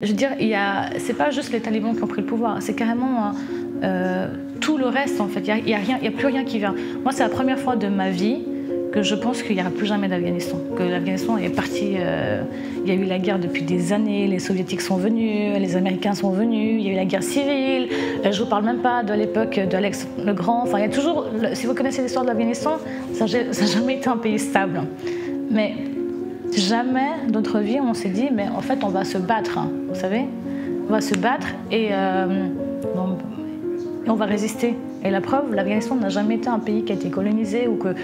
Je veux dire, c'est pas juste les talibans qui ont pris le pouvoir, c'est carrément tout le reste en fait. Il n'y a plus rien qui vient. Moi, c'est la première fois de ma vie que je pense qu'il n'y aura plus jamais d'Afghanistan. Que l'Afghanistan est parti. Il y a eu la guerre depuis des années, les Soviétiques sont venus, les Américains sont venus, il y a eu la guerre civile. Je ne vous parle même pas de l'époque d'Alex le Grand. Enfin, il y a toujours. Si vous connaissez l'histoire de l'Afghanistan, ça n'a jamais été un pays stable. Mais jamais dans notre vie on s'est dit mais en fait on va se battre, hein, vous savez, on va se battre et on va résister. Et la preuve, l'Afghanistan n'a jamais été un pays qui a été colonisé ou que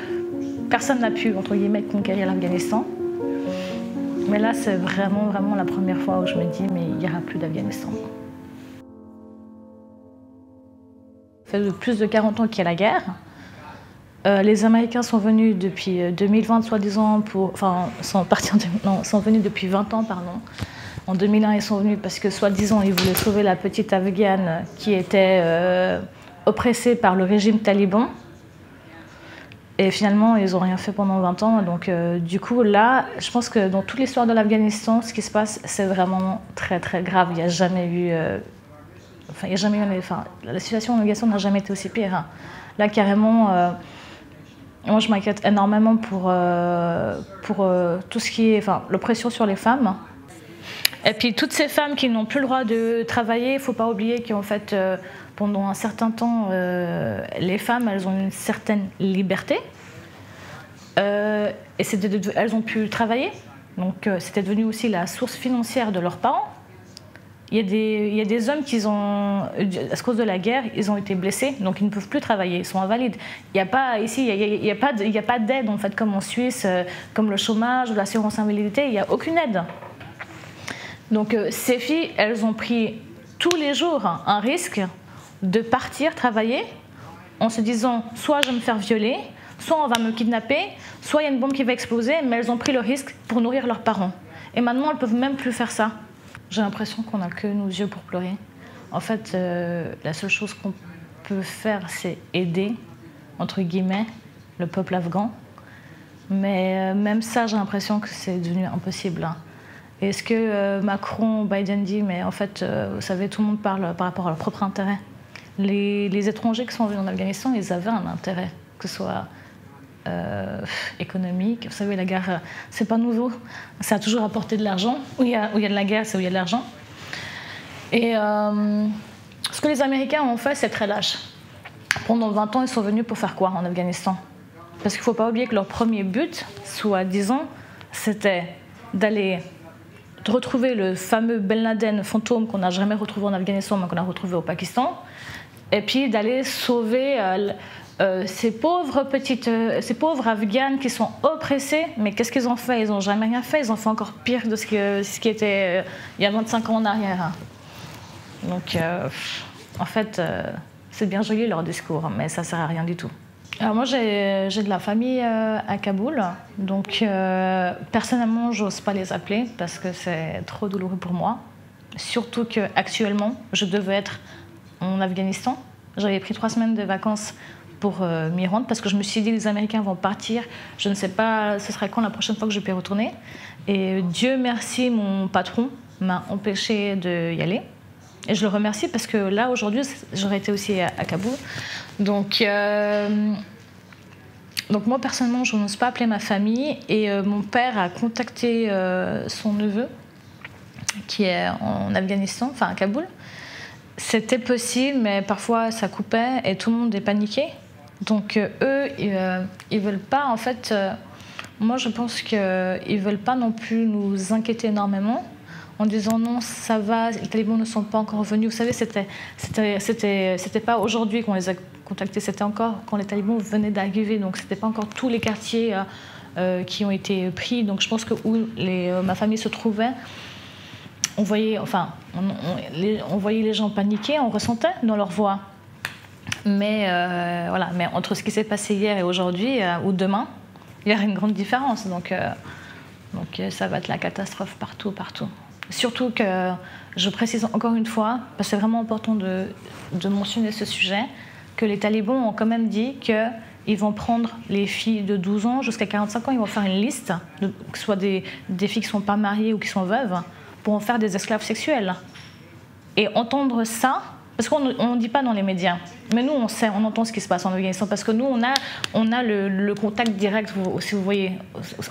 personne n'a pu entre guillemets conquérir l'Afghanistan. Mais là c'est vraiment la première fois où je me dis mais il n'y aura plus d'Afghanistan. Ça fait plus de 40 ans qu'il y a la guerre. Les Américains sont venus depuis 2020, soi-disant, sont venus depuis 20 ans, pardon. En 2001, ils sont venus parce que, soi-disant, ils voulaient sauver la petite Afghane qui était oppressée par le régime taliban. Et finalement, ils n'ont rien fait pendant 20 ans. Donc, du coup, là, je pense que dans toute l'histoire de l'Afghanistan, ce qui se passe, c'est vraiment très, très grave. Il n'y a jamais eu... la situation en Afghanistan n'a jamais été aussi pire. Hein. Là, carrément... moi, je m'inquiète énormément pour tout ce qui est l'oppression sur les femmes. Et puis, toutes ces femmes qui n'ont plus le droit de travailler, il ne faut pas oublier qu'en fait, pendant un certain temps, les femmes, elles ont une certaine liberté. Et elles ont pu travailler. Donc, c'était devenu aussi la source financière de leurs parents. Il y a des hommes qui ont, à cause de la guerre, ils ont été blessés, donc ils ne peuvent plus travailler, ils sont invalides. Il n'y a pas ici, il y a pas d'aide en fait, comme en Suisse, comme le chômage ou l'assurance invalidité, il n'y a aucune aide. Donc ces filles, elles ont pris tous les jours un risque de partir travailler en se disant soit je vais me faire violer, soit on va me kidnapper, soit il y a une bombe qui va exploser, mais elles ont pris le risque pour nourrir leurs parents. Et maintenant, elles ne peuvent même plus faire ça. J'ai l'impression qu'on n'a que nos yeux pour pleurer. En fait, la seule chose qu'on peut faire, c'est aider, entre guillemets, le peuple afghan. Mais même ça, j'ai l'impression que c'est devenu impossible. Hein. Et ce que Macron, Biden dit, mais en fait, vous savez, tout le monde parle par rapport à leur propre intérêt. Les étrangers qui sont venus en Afghanistan, ils avaient un intérêt, que ce soit économique. Vous savez, la guerre, c'est pas nouveau. Ça a toujours apporté de l'argent. Où il y a de la guerre, c'est où il y a de l'argent. Et ce que les Américains ont fait, c'est très lâche. Pendant 20 ans, ils sont venus pour faire quoi en Afghanistan? Parce qu'il ne faut pas oublier que leur premier but, soi-disant, c'était de retrouver le fameux Ben Laden fantôme qu'on n'a jamais retrouvé en Afghanistan, mais qu'on a retrouvé au Pakistan, et puis d'aller sauver ces pauvres Afghanes qui sont oppressés. Mais qu'est-ce qu'ils ont fait? Ils n'ont jamais rien fait. Ils ont fait encore pire de ce qui était il y a 25 ans en arrière. Donc, en fait, c'est bien joli leur discours, mais ça ne sert à rien du tout. Alors moi, j'ai de la famille à Kaboul, donc personnellement, j'ose pas les appeler parce que c'est trop douloureux pour moi. Surtout qu'actuellement, je devais être en Afghanistan. J'avais pris 3 semaines de vacances pour m'y rendre parce que je me suis dit les Américains vont partir, je ne sais pas ce sera quand la prochaine fois que je peux y retourner. Et Dieu merci, mon patron m'a empêché d'y aller. Et je le remercie parce que là aujourd'hui j'aurais été aussi à Kaboul. Donc moi personnellement je n'ose pas appeler ma famille et mon père a contacté son neveu qui est en Afghanistan, enfin à Kaboul. C'était possible mais parfois ça coupait et tout le monde est paniqué. Donc eux, ils veulent pas, en fait, moi je pense qu'ils veulent pas non plus nous inquiéter énormément en disant non, ça va, les talibans ne sont pas encore venus. Vous savez, c'était pas aujourd'hui qu'on les a contactés, c'était encore quand les talibans venaient d'arriver, donc c'était pas encore tous les quartiers qui ont été pris. Donc je pense que où ma famille se trouvait, on voyait les gens paniquer, on ressentait dans leur voix. Mais voilà, mais entre ce qui s'est passé hier et aujourd'hui ou demain, il y aura une grande différence. Donc ça va être la catastrophe partout. Surtout que je précise encore une fois, parce que c'est vraiment important de mentionner ce sujet, que les talibans ont quand même dit qu'ils vont prendre les filles de 12 ans jusqu'à 45 ans, ils vont faire une liste, que ce soit des filles qui ne sont pas mariées ou qui sont veuves, pour en faire des esclaves sexuels. Et entendre ça, parce qu'on ne dit pas dans les médias, mais nous on sait, on entend ce qui se passe en Afghanistan, parce que nous on a le contact direct, si vous voyez.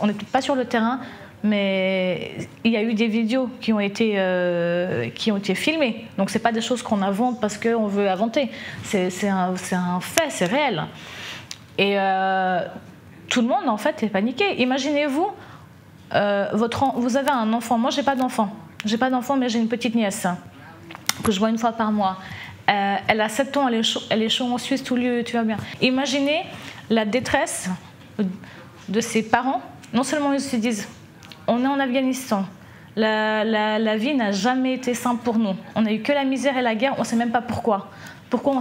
On n'est pas sur le terrain, mais il y a eu des vidéos qui ont été filmées. Donc c'est pas des choses qu'on invente parce qu'on veut inventer. C'est un fait, c'est réel. Et tout le monde en fait est paniqué. Imaginez-vous, vous avez un enfant. Moi j'ai pas d'enfant. J'ai pas d'enfant, mais j'ai une petite nièce que je vois une fois par mois. Elle a 7 ans, elle est chaud en Suisse, tout va bien. Imaginez la détresse de ses parents. Non seulement ils se disent, on est en Afghanistan, la vie n'a jamais été simple pour nous. On n'a eu que la misère et la guerre, on ne sait même pas pourquoi. Pourquoi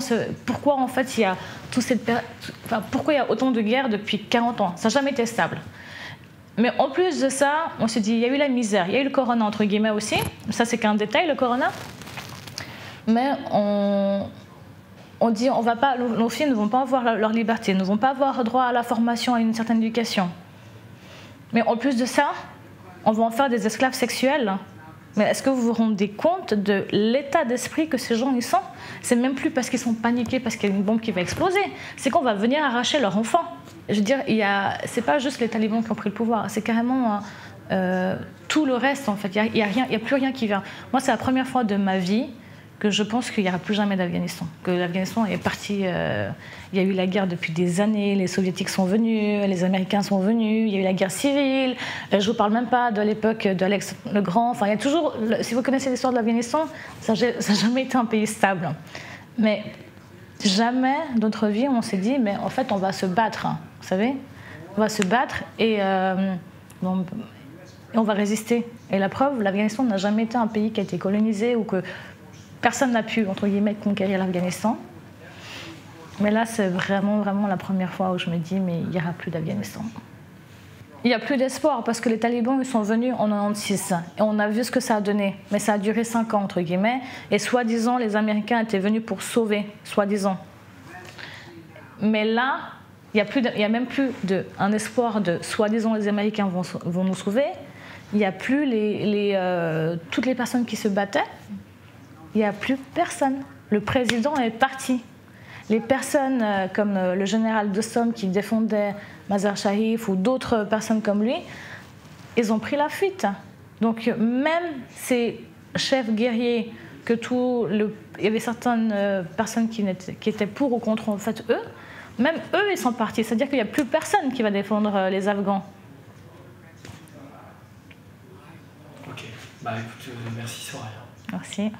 en fait il y a pourquoi il y a autant de guerres depuis 40 ans? Ça n'a jamais été stable. Mais en plus de ça, on se dit, il y a eu la misère, il y a eu le corona entre guillemets aussi. Ça c'est qu'un détail, le corona. Mais on dit, nos filles ne vont pas avoir leur liberté, ne vont pas avoir droit à la formation, à une certaine éducation. Mais en plus de ça, on va en faire des esclaves sexuels. Mais est-ce que vous vous rendez compte de l'état d'esprit que ces gens y sont? C'est même plus parce qu'ils sont paniqués, parce qu'il y a une bombe qui va exploser. C'est qu'on va venir arracher leur enfant. Je veux dire, c'est pas juste les talibans qui ont pris le pouvoir, c'est carrément tout le reste en fait. Il y a plus rien qui vient. Moi, c'est la première fois de ma vie que je pense qu'il n'y aura plus jamais d'Afghanistan. Que l'Afghanistan est parti... il y a eu la guerre depuis des années, les Soviétiques sont venus, les Américains sont venus, il y a eu la guerre civile, je ne vous parle même pas de l'époque d'Alex le Grand. Enfin, il y a toujours... Si vous connaissez l'histoire de l'Afghanistan, ça n'a jamais été un pays stable. Mais jamais, dans notre vie, on s'est dit, mais en fait, on va se battre, hein, vous savez? On va se battre et on va résister. Et la preuve, l'Afghanistan n'a jamais été un pays qui a été colonisé ou que... Personne n'a pu, entre guillemets, conquérir l'Afghanistan. Mais là, c'est vraiment, vraiment la première fois où je me dis, mais il n'y aura plus d'Afghanistan. Il n'y a plus d'espoir parce que les talibans ils sont venus en 96 et on a vu ce que ça a donné. Mais ça a duré 5 ans, entre guillemets. Et soi-disant, les Américains étaient venus pour sauver, soi-disant. Mais là, il n'y a même plus un espoir de soi-disant les Américains vont nous sauver. Il n'y a plus toutes les personnes qui se battaient. Il n'y a plus personne. Le président est parti. Les personnes comme le général de Somme qui défendait Mazar Sharif ou d'autres personnes comme lui, ils ont pris la fuite. Donc même ces chefs guerriers, il y avait certaines personnes qui étaient pour ou contre en fait eux, même eux ils sont partis. C'est-à-dire qu'il n'y a plus personne qui va défendre les Afghans. Ok, bah écoute, merci Soraya. Merci.